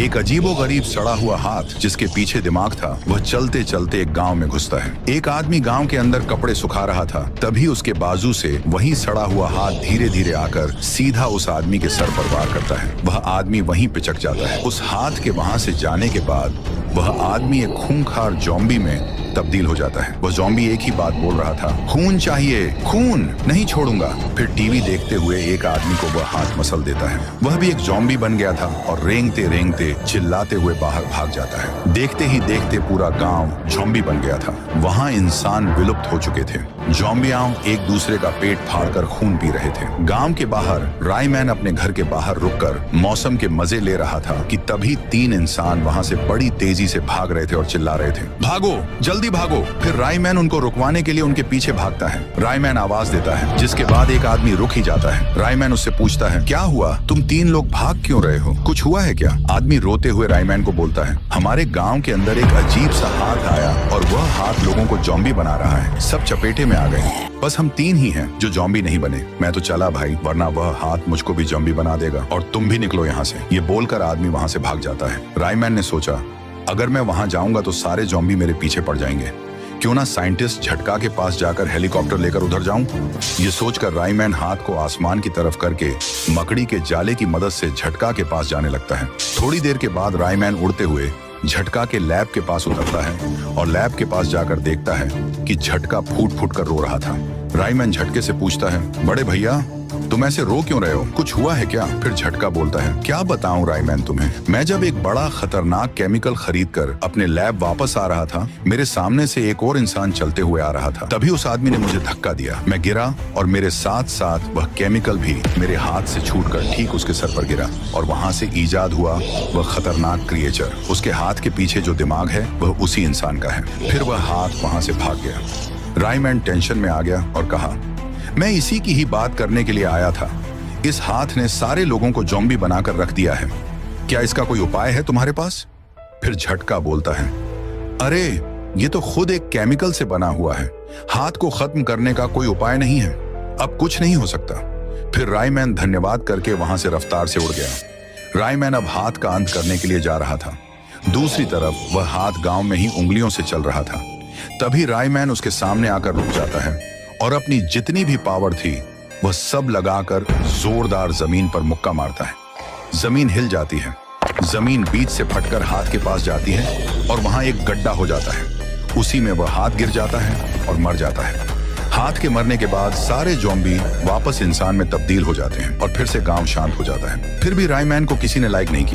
एक अजीबोगरीब सड़ा हुआ हाथ जिसके पीछे दिमाग था, वह चलते चलते एक गांव में घुसता है। एक आदमी गांव के अंदर कपड़े सुखा रहा था, तभी उसके बाजू से वही सड़ा हुआ हाथ धीरे धीरे आकर सीधा उस आदमी के सर पर वार करता है। वह आदमी वहीं पिचक जाता है। उस हाथ के वहां से जाने के बाद वह आदमी एक खूंखार ज़ॉम्बी में तब्दील हो जाता है। वह ज़ॉम्बी एक ही बात बोल रहा था, खून चाहिए, खून, नहीं छोड़ूंगा। फिर टीवी देखते हुए एक आदमी को वह हाथ मसल देता है। वह भी एक ज़ॉम्बी बन गया था और रेंगते रेंगते चिल्लाते हुए बाहर भाग जाता है। देखते ही देखते पूरा गांव ज़ॉम्बी बन गया था। वहां इंसान विलुप्त हो चुके थे। ज़ॉम्बियां एक दूसरे का पेट फाड़कर खून पी रहे थे। गांव के बाहर रायमैन अपने घर के बाहर रुककर मौसम के मजे ले रहा था कि तभी 3 इंसान वहां से बड़ी तेजी से भाग रहे थे और चिल्ला रहे थे, भागो, जल्दी भागो। फिर रायमैन उनको रुकवाने के लिए उनके पीछे भागता है। रायमैन आवाज देता है, जिसके बाद एक आदमी रुक ही जाता है। रायमैन उससे पूछता है, क्या हुआ, तुम 3 लोग भाग क्यों रहे हो, कुछ हुआ है क्या? आदमी रोते हुए रायमैन को बोलता है, हमारे गांव के अंदर एक अजीब सा हाथ आया और वह हाथ लोगों को ज़ॉम्बी बना रहा है। सब चपेटे में आ गए, बस हम 3 ही हैं जो ज़ॉम्बी नहीं बने। मैं तो चला भाई, वरना वह हाथ मुझको भी ज़ॉम्बी बना देगा और तुम भी निकलो यहाँ से। ये बोलकर आदमी वहां से भाग जाता है। रायमैन ने सोचा, अगर मैं वहां जाऊंगा तो सारे ज़ॉम्बी मेरे पीछे पड़ जाएंगे। क्यों ना साइंटिस्ट झटका के पास जाकर हेलीकॉप्टर लेकर उधर जाऊं? ये सोचकर रायमैन हाथ को आसमान की तरफ करके मकड़ी के जाले की मदद से झटका के पास जाने लगता है। थोड़ी देर के बाद रायमैन उड़ते हुए झटका के लैब के पास उतरता है और लैब के पास जाकर देखता है कि झटका फूट फूट कर रो रहा था। रायमैन झटके से पूछता है, बड़े भैया तुम ऐसे रो क्यों रहे हो, कुछ हुआ है क्या? फिर झटका बोलता है, क्या बताऊं रायमैन तुम्हें, मैं जब एक बड़ा खतरनाक केमिकल खरीदकर अपने लैब वापस आ रहा था, मेरे सामने से एक और इंसान चलते हुए आ रहा था। तभी उस आदमी ने मुझे धक्का दिया, मैं गिरा और मेरे साथ साथ वह केमिकल भी मेरे हाथ से छूटकर ठीक उसके सर पर गिरा और वहां से ईजाद हुआ वह खतरनाक क्रिएचर। उसके हाथ के पीछे जो दिमाग है वह उसी इंसान का है। फिर वह हाथ वहां से भाग गया। रायमैन टेंशन में आ गया और कहा, मैं इसी की ही बात करने के लिए आया था। इस हाथ ने सारे लोगों को ज़ॉम्बी बनाकर रख दिया है। क्या इसका कोई उपाय है तुम्हारे पास? फिर झटका बोलता है, अरे ये तो खुद एक केमिकल से बना हुआ है, हाथ को खत्म करने का कोई उपाय नहीं है, अब कुछ नहीं हो सकता। फिर रायमैन धन्यवाद करके वहां से रफ्तार से उड़ गया। रायमैन अब हाथ का अंत करने के लिए जा रहा था। दूसरी तरफ वह हाथ गांव में ही उंगलियों से चल रहा था। तभी रायमैन उसके सामने आकर रुक जाता है और अपनी जितनी भी पावर थी वह सब लगाकर जोरदार जमीन पर मुक्का मारता है। जमीन हिल जाती है, जमीन बीच से फटकर हाथ के पास जाती है और वहां एक गड्ढा हो जाता है। उसी में वह हाथ गिर जाता है और मर जाता है। हाथ के मरने के बाद सारे ज़ॉम्बी वापस इंसान में तब्दील हो जाते हैं और फिर से गांव शांत हो जाता है। फिर भी रायमैन को किसी ने लाइक नहीं किया।